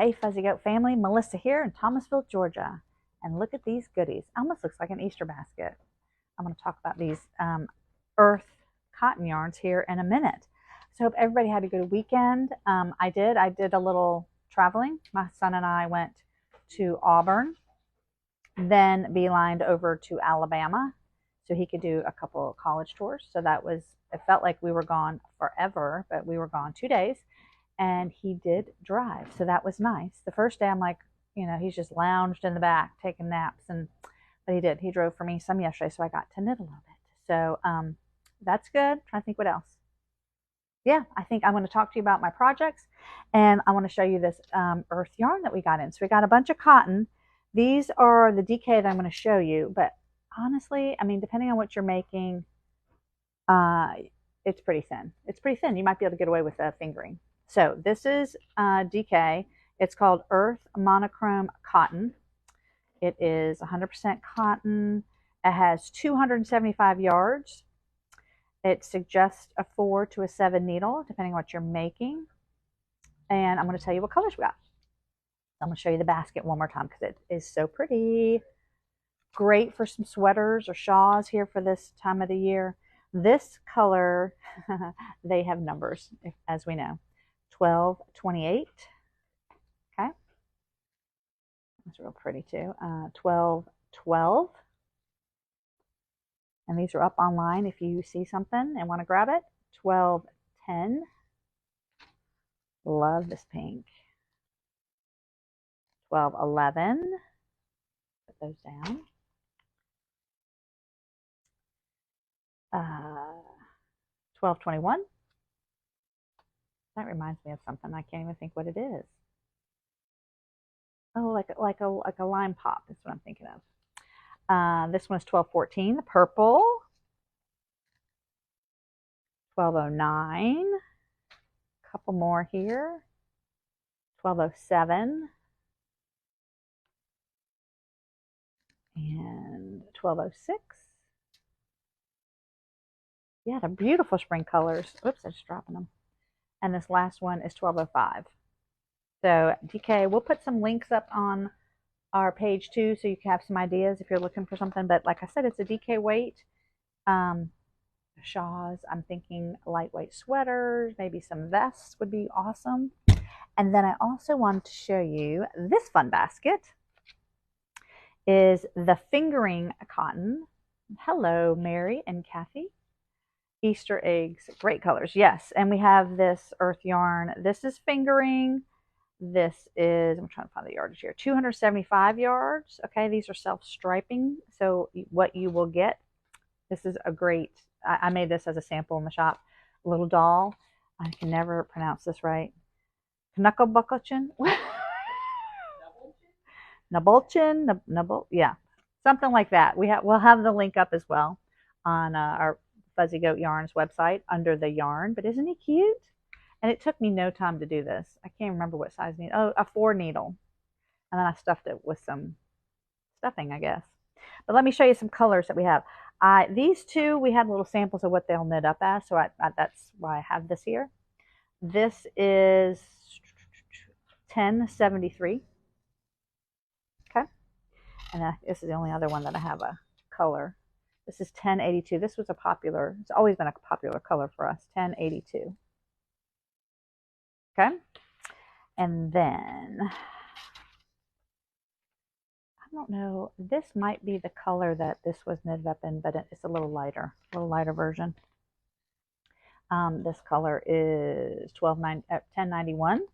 Hey Fuzzy Goat family, Melissa here in Thomasville, Georgia. And look at these goodies. Almost looks like an Easter basket. I'm going to talk about these earth cotton yarns here in a minute. So I hope everybody had a good weekend. I did a little traveling. My son and I went to Auburn, then beelined over to Alabama so he could do a couple of college tours. So it felt like we were gone forever, but we were gone 2 days. And he did drive, so that was nice. The first day, I'm like, he's just lounged in the back taking naps, but he did. He drove for me some yesterday, so I got to knit a little bit. So that's good. Trying to think what else. Yeah, I think I'm going to talk to you about my projects, and I want to show you this earth yarn that we got in. So we got a bunch of cotton. These are the DK that I'm going to show you, but honestly, I mean, depending on what you're making, it's pretty thin. It's pretty thin. You might be able to get away with fingering. So this is DK. It's called Earth Monochrome Cotton. It is 100% cotton. It has 275 yards. It suggests a 4 to a 7 needle, depending on what you're making. And I'm going to tell you what colors we got. I'm going to show you the basket one more time because it is so pretty. Great for some sweaters or shawls here for this time of the year. This color, they have numbers, as we know. 1228. Okay. That's real pretty too. 1212. And these are up online if you see something and want to grab it. 1210. Love this pink. 1211. Put those down. 1221. That reminds me of something. I can't even think what it is. Oh, like a lime pop is what I'm thinking of. This one is 1214, the purple. 1209. A couple more here. 1207. And 1206. Yeah, they're beautiful spring colors. Oops, I'm just dropping them. And this last one is 1205. So DK, we'll put some links up on our page too, so you can have some ideas if you're looking for something. But like I said, it's a DK weight. Shawls, I'm thinking lightweight sweaters, maybe some vests would be awesome. And then I also wanted to show you this fun basket. Is the fingering cotton. Hello, Mary and Kathy. Easter eggs, great colors, yes. And we have this earth yarn. This is fingering. This is, I'm trying to find the yardage here, 275 yards. Okay, these are self-striping. So what you will get, this is a great, I made this as a sample in the shop, little doll. I can never pronounce this right. Knucklebucklechin? Nabulchin, yeah, something like that. We'll have the link up as well on our Fuzzy Goat Yarns website under the yarn. But isn't he cute? And it took me no time to do this. I can't remember what size needle. Oh, a 4 needle, and then I stuffed it with some stuffing, I guess. But let me show you some colors that we have. These two, we had little samples of what they'll knit up as, so that's why I have this here. This is 1073. Okay. And this is the only other one that I have a color. This is 1082. This was it's always been a popular color for us, 1082. Okay. And then, I don't know, this might be the color that this was knitted up in, but it's a little lighter version. This color is 1091.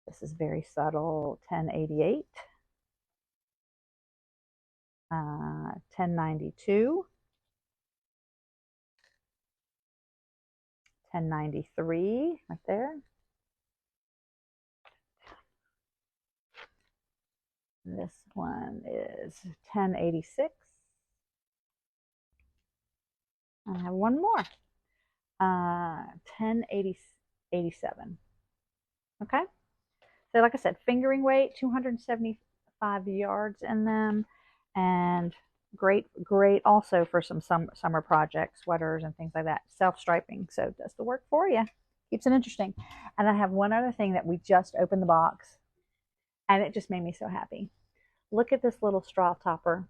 This is very subtle, 1088. 1092, 1093, right there. This one is 1086. I have one more, 1087. Okay, so like I said, fingering weight, 275 yards in them. And great also for some summer projects, sweaters and things like that. Self-striping, so it does the work for you. Keeps it interesting. And I have one other thing that we just opened the box, and it just made me so happy. Look at this little straw topper,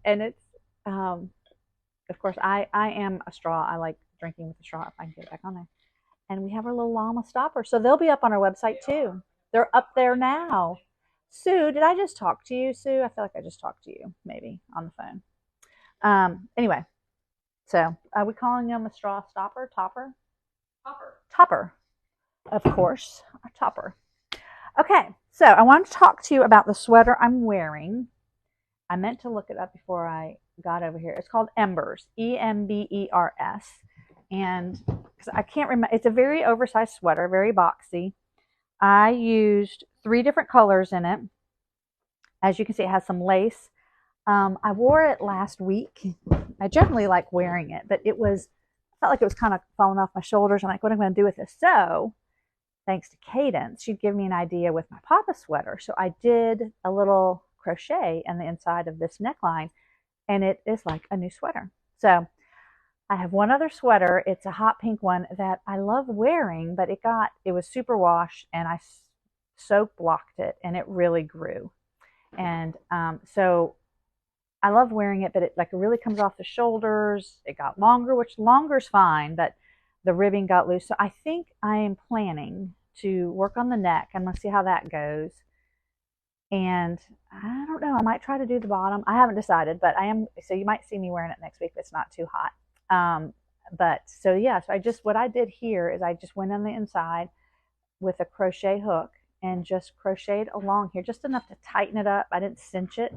and it's of course I am a straw. I like drinking with a straw if I can get it back on there. And we have our little llama stopper, so they'll be up on our website too. They're up there now. Sue, did I just talk to you, Sue? I feel like I just talked to you, maybe on the phone. Anyway, so are we calling them a straw stopper, topper? Topper, of course, a topper. Okay, so I want to talk to you about the sweater I'm wearing. I meant to look it up before I got over here. It's called Embers, Embers. And I can't remember, it's a very oversized sweater, very boxy. I used 3 different colors in it. As you can see, it has some lace. I wore it last week. I generally like wearing it, but I felt like it was kind of falling off my shoulders. I'm like, what am I going to do with this? So, thanks to Cadence, she'd give me an idea with my Papa sweater. So I did a little crochet in the inside of this neckline, and it is like a new sweater. So I have one other sweater. It's a hot pink one that I love wearing, but it was super wash, and I soap blocked it, and it really grew. And so I love wearing it, but it really comes off the shoulders. It got longer, which longer's fine, but the ribbing got loose. So I think I am planning to work on the neck. I'm going to see how that goes. And I don't know, I might try to do the bottom. I haven't decided, but I am. So you might see me wearing it next week if it's not too hot. But so yeah, so what I did here is I just went on the inside with a crochet hook and just crocheted along here, just enough to tighten it up. I didn't cinch it,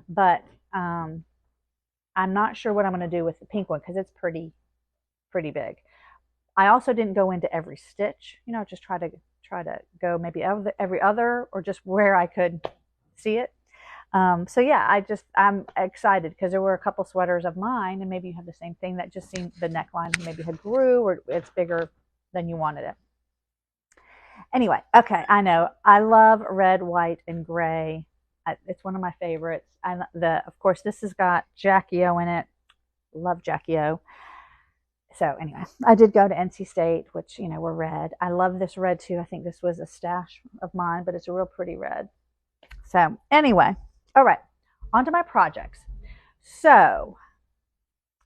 but I'm not sure what I'm going to do with the pink one because it's pretty big. I also didn't go into every stitch, just try to go maybe every other, or just where I could see it. So yeah, I'm excited because there were a couple sweaters of mine, and maybe you have the same thing, that just seemed the neckline maybe had grew, or it's bigger than you wanted it. Anyway, okay, I know I love red, white, and gray. It's one of my favorites. Of course, this has got Jackie O in it. Love Jackie O. So anyway, I did go to NC State, which, were red. I love this red too. I think this was a stash of mine, but it's a real pretty red. So anyway, all right, on to my projects. So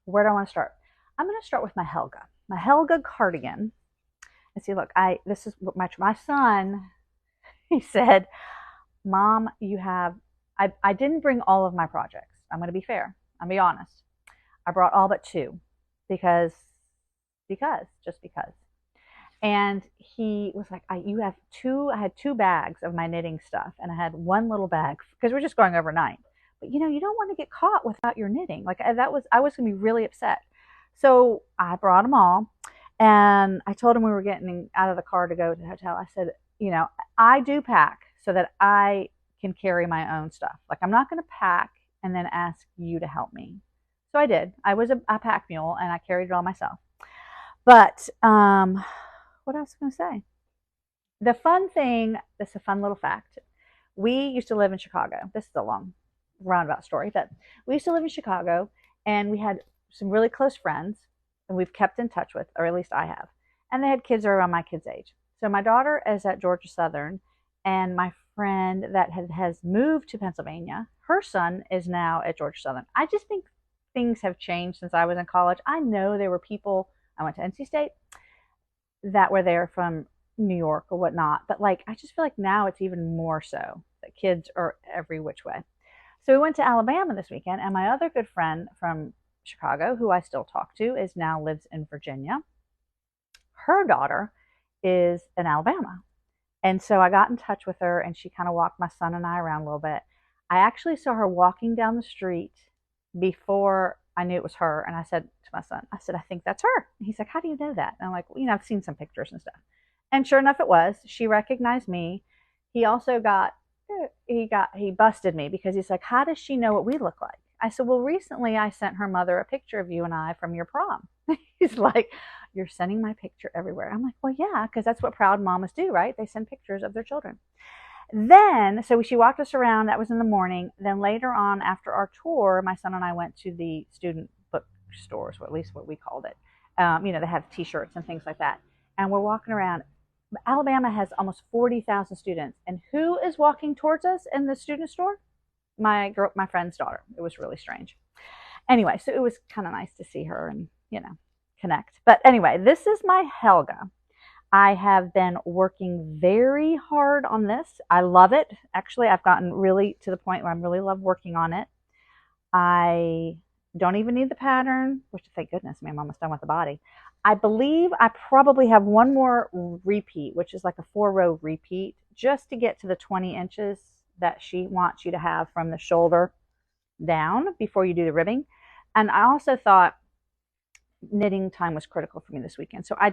where do I want to start? I'm going to start with my Helga cardigan. And see, look, this is what my son, he said, Mom, I didn't bring all of my projects. I'm going to be fair. I'm going to be honest. I brought all but 2 because. And he was like, I had 2 bags of my knitting stuff, and I had one little bag because we're just going overnight. But you don't want to get caught without your knitting. I was going to be really upset. So I brought them all, and I told him we were getting out of the car to go to the hotel. I said, I do pack so that I can carry my own stuff. I'm not going to pack and then ask you to help me. So I did. I was a pack mule, and I carried it all myself. But what else was I going to say? The fun thing, this is a fun little fact. We used to live in Chicago. This is a long roundabout story, but we used to live in Chicago, and we had some really close friends, and we've kept in touch with, or at least I have. And they had kids around my kids' age. So my daughter is at Georgia Southern, and my friend that has moved to Pennsylvania, her son is now at Georgia Southern. I just think things have changed since I was in college. I know there were people, I went to NC State, that were there from New York or whatnot. But I just feel like now it's even more so that kids are every which way. So we went to Alabama this weekend, and my other good friend from Chicago, who I still talk to, now lives in Virginia. Her daughter is in Alabama. And so I got in touch with her, and she kind of walked my son and I around a little bit. I actually saw her walking down the street before I knew it was her, and I said to my son, I think that's her. And he's like, how do you know that? And I'm like, well, I've seen some pictures and stuff. And sure enough, it was. She recognized me. He also he busted me because he's like, how does she know what we look like? I said, well, recently I sent her mother a picture of you and I from your prom. He's like, you're sending my picture everywhere. I'm like, well, yeah, because that's what proud mamas do, right? They send pictures of their children. Then, so she walked us around. That was in the morning. Then later on, after our tour, my son and I went to the student bookstores, or at least what we called it. They have t-shirts and things like that. And we're walking around. Alabama has almost 40,000 students. And who is walking towards us in the student store? My friend's daughter. It was really strange. Anyway, so it was kind of nice to see her and, connect. But anyway, this is my Helga. I have been working very hard on this. I love it. Actually, I've gotten really to the point where I really love working on it. I don't even need the pattern, which thank goodness, I'm almost done with the body. I believe I probably have one more repeat, which is like a 4-row repeat, just to get to the 20 inches that she wants you to have from the shoulder down before you do the ribbing. And I also thought knitting time was critical for me this weekend. So I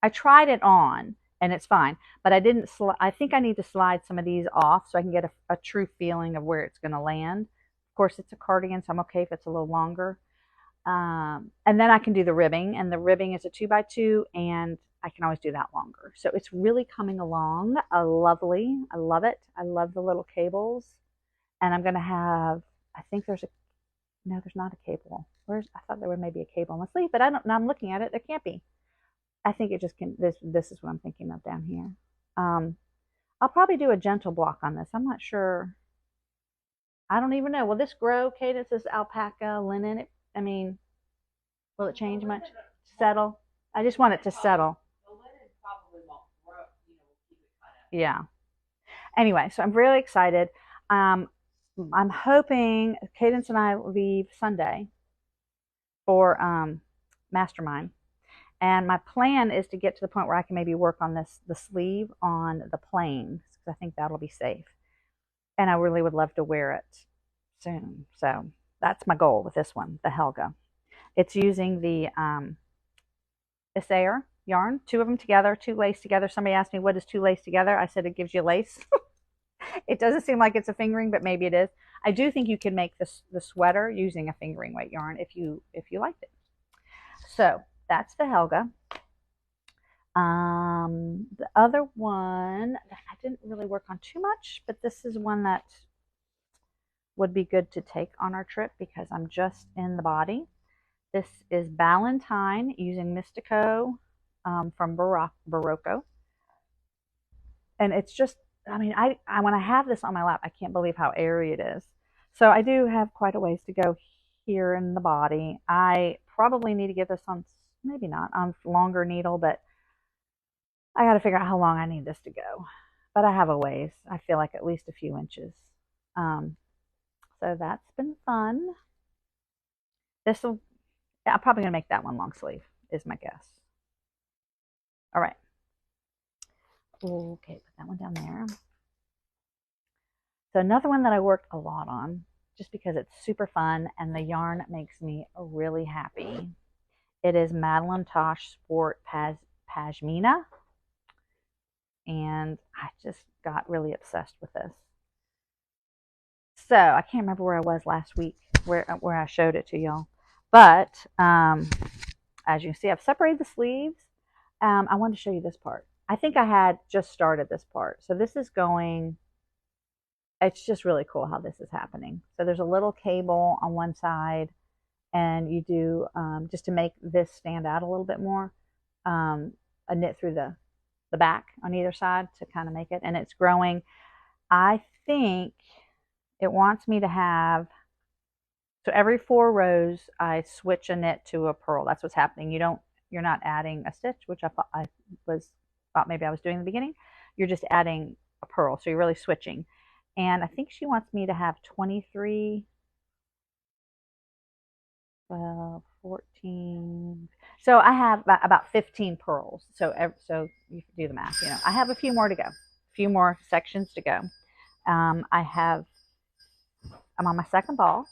tried it on and it's fine, but I think I need to slide some of these off so I can get a true feeling of where it's going to land. Of course, it's a cardigan, so I'm okay if it's a little longer. And then I can do the ribbing, and the ribbing is a 2x2, and I can always do that longer. So it's really coming along lovely. I love it. I love the little cables. And I'm going to have, I think there's not a cable. I thought there was maybe a cable on the sleeve, but I'm looking at it. There can't be. I think it just can, this is what I'm thinking of down here. I'll probably do a gentle block on this. I'm not sure. I don't even know. Will this grow? Cadence is alpaca, linen. Will it change much? Settle? I just want it to settle. Yeah. Anyway, so I'm really excited. I'm hoping Cadence and I leave Sunday for Mastermind. And my plan is to get to the point where I can maybe work on the sleeve on the plain, because I think that'll be safe. And I really would love to wear it soon. So that's my goal with this one, the Helga. It's using the Isair yarn, 2 of them together, 2 laced together. Somebody asked me, what is 2 laced together? I said it gives you lace. It doesn't seem like it's a fingering, but maybe it is. I do think you can make the sweater using a fingering weight yarn if you liked it. So that's the Helga. The other one that I didn't really work on too much, but this is one that would be good to take on our trip because I'm just in the body. This is Ballantine using Mystico from Barocco. And it's just, when I have this on my lap, I can't believe how airy it is. So I do have quite a ways to go here in the body. I probably need to get this on, maybe not on longer needle, but I got to figure out how long I need this to go. But I have a ways. I feel like at least a few inches. So that's been fun. I'm probably going to make that one long sleeve, is my guess. All right. Okay, put that one down there. So another one that I worked a lot on, just because it's super fun and the yarn makes me really happy. It is Madeline Tosh Sport Pashmina. And I just got really obsessed with this. So I can't remember where I was last week, where I showed it to y'all. But as you can see, I've separated the sleeves. I wanted to show you this part. I think I had just started this part. So this is going, it's just really cool how this is happening. So there's a little cable on one side, and you do, just to make this stand out a little bit more, a knit through the back on either side to kind of make it. And it's growing. I think it wants me to have, so every 4 rows, I switch a knit to a purl. That's what's happening. You're not adding a stitch, which I thought maybe I was doing in the beginning. You're just adding a purl. So you're really switching. And I think she wants me to have 23, 12, 14. So I have about 15 purls. So you can do the math. I have a few more to go, a few more sections to go. I'm on my second ball.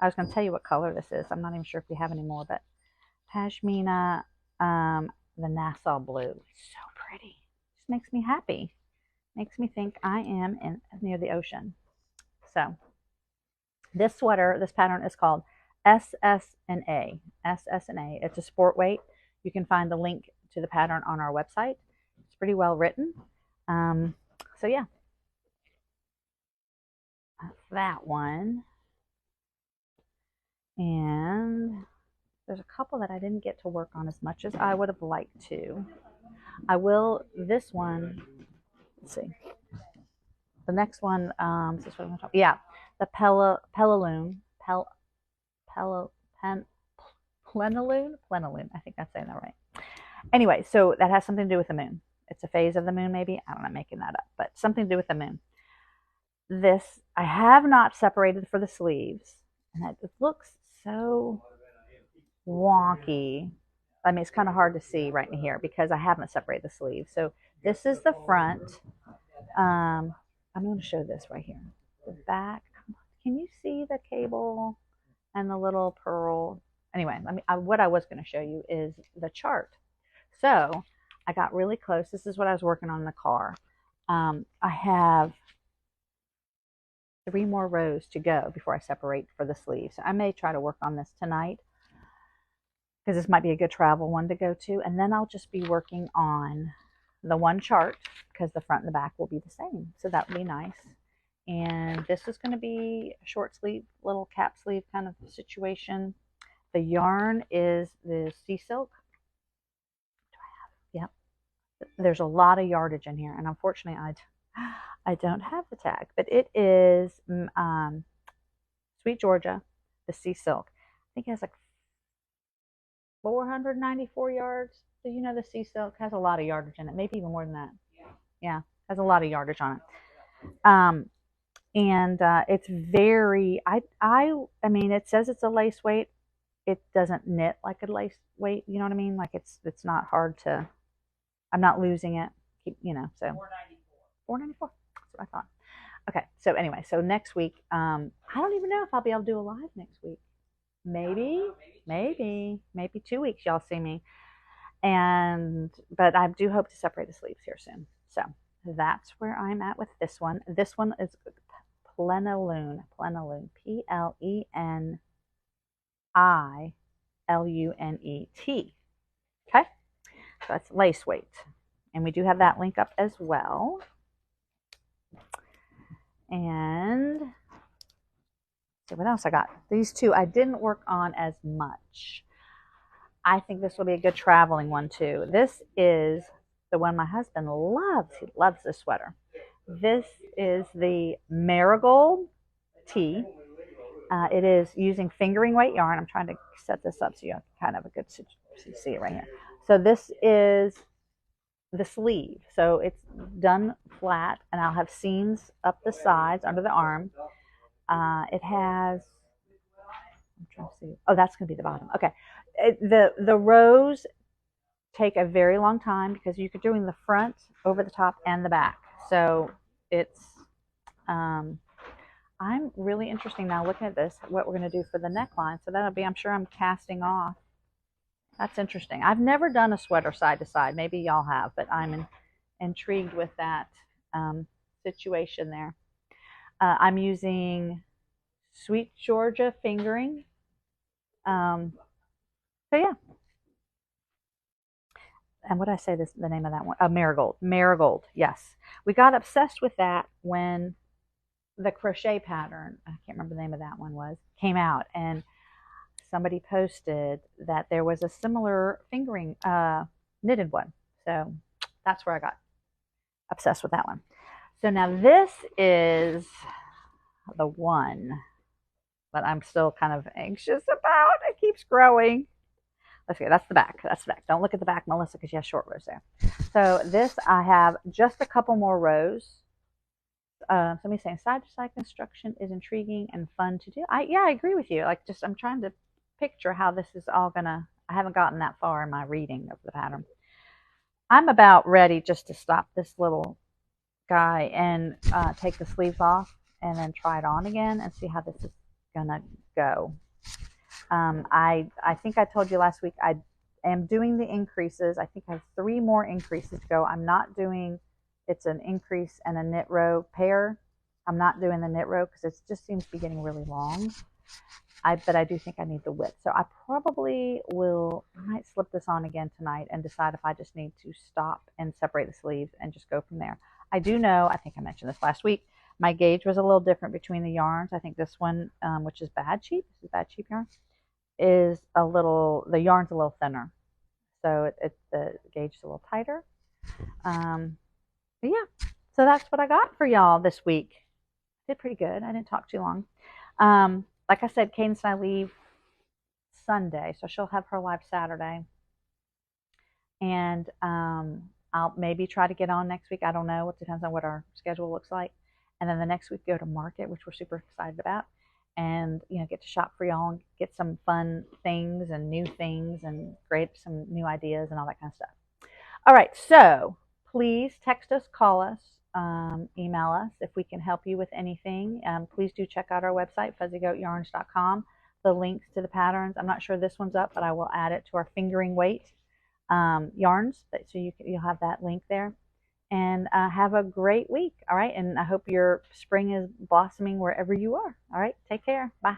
I was going to tell you what color this is. I'm not even sure if we have any more, but Pashmina, the Nassau blue. So pretty. Just makes me happy. Makes me think I am near the ocean. So this sweater, this pattern is called SSNA. SSNA. It's a sport weight. You can find the link to the pattern on our website. It's pretty well written. So yeah. That's that one. And There's a couple that I didn't get to work on as much as I would have liked to. I will, this one, let's see. The next one, is this what I'm going to talk about? Yeah, the Pellaloon, Plenaloon. I think I'm saying that right. Anyway, so that has something to do with the moon. It's a phase of the moon, maybe. I don't know, I'm making that up, but something to do with the moon. This, I have not separated for the sleeves, and it looks so wonky. I mean, it's kind of hard to see right in here because I haven't separated the sleeves. So this is the front. I'm going to show this right here. The back. Can you see the cable and the little pearl? Anyway, what I was going to show you is the chart. So I got really close. This is what I was working on in the car. I have 3 more rows to go before I separate for the sleeves. So I may try to work on this tonight because this might be a good travel one to go to. And then I'll just be working on the one chart because the front and the back will be the same. So that would be nice. And this is going to be a short sleeve, little cap sleeve kind of situation. The yarn is the sea silk. Yep. There's a lot of yardage in here. And unfortunately, I don't have the tag. But it is Sweet Georgia, the sea silk. I think it has like 494 yards. So you know the sea silk has a lot of yardage in it. Maybe even more than that. Yeah, has a lot of yardage on it. And it's very, I mean, it says it's a lace weight. It doesn't knit like a lace weight. You know what I mean? Like it's not hard to, I'm not losing it. You know, so 494. That's what I thought. Okay. So anyway, so next week, I don't even know if I'll be able to do a live next week. Maybe 2 weeks. Y'all see me. But I do hope to separate the sleeves here soon. So that's where I'm at with this one. This one is Plenaloon, Plenilunet. Okay, so that's lace weight, and we do have that link up as well. And so what else I got? These two I didn't work on as much. I think this will be a good traveling one too. This is the one my husband loves. He loves this sweater. This is the Marigold tee. It is using fingering weight yarn. I'm trying to set this up so you have kind of a good see it right here. So this is the sleeve. So it's done flat, and I'll have seams up the sides under the arm. It has, I'm trying to see. Oh, that's going to be the bottom. Okay. The rows take a very long time because you're doing the front, over the top, and the back. So it's, I'm really interested now looking at this, what we're going to do for the neckline. So that'll be, I'm sure I'm casting off. That's interesting. I've never done a sweater side to side. Maybe y'all have, but I'm intrigued with that situation there. I'm using Sweet Georgia fingering. So yeah. And what did I say the name of that one? Marigold. Marigold, yes. We got obsessed with that when the crochet pattern, I can't remember the name of that one was, came out. And somebody posted that there was a similar fingering knitted one. So that's where I got obsessed with that one. So now this is the one that I'm still kind of anxious about. It keeps growing. Let's see, that's the back. That's the back. Don't look at the back, Melissa, because you have short rows there. So this, I have just a couple more rows. Somebody's saying side-to-side construction is intriguing and fun to do. I agree with you. Like, I'm trying to picture how this is all gonna. I haven't gotten that far in my reading of the pattern. I'm about ready just to stop this little guy and take the sleeves off and then try it on again and see how this is gonna go. I think I told you last week I am doing the increases. I think I have 3 more increases to go. I'm not doing, it's an increase and a knit row pair. I'm not doing the knit row because it just seems to be getting really long. But I do think I need the width. So I probably might slip this on again tonight and decide if I just need to stop and separate the sleeves and just go from there. I do know, I think I mentioned this last week, my gauge was a little different between the yarns. I think this one, which is Bad Cheap, this is Bad Cheap yarn. is the yarn's a little thinner, so the gauge is a little tighter. But yeah, so that's what I got for y'all this week. Did pretty good. I didn't talk too long. Like I said, Cadence and I leave Sunday, so she'll have her live Saturday. And I'll maybe try to get on next week. I don't know. It depends on what our schedule looks like. And then the next week go to market, which we're super excited about. And get to shop for y'all and get some fun things and new things and create some new ideas and all that kind of stuff. All right, so please text us, call us, email us if we can help you with anything. Please do check out our website, fuzzygoatyarns.com. The links to the patterns. I'm not sure this one's up, but I will add it to our fingering weight yarns, so you'll have that link there. And have a great week. All right, and I hope your spring is blossoming wherever you are. All right, take care. Bye.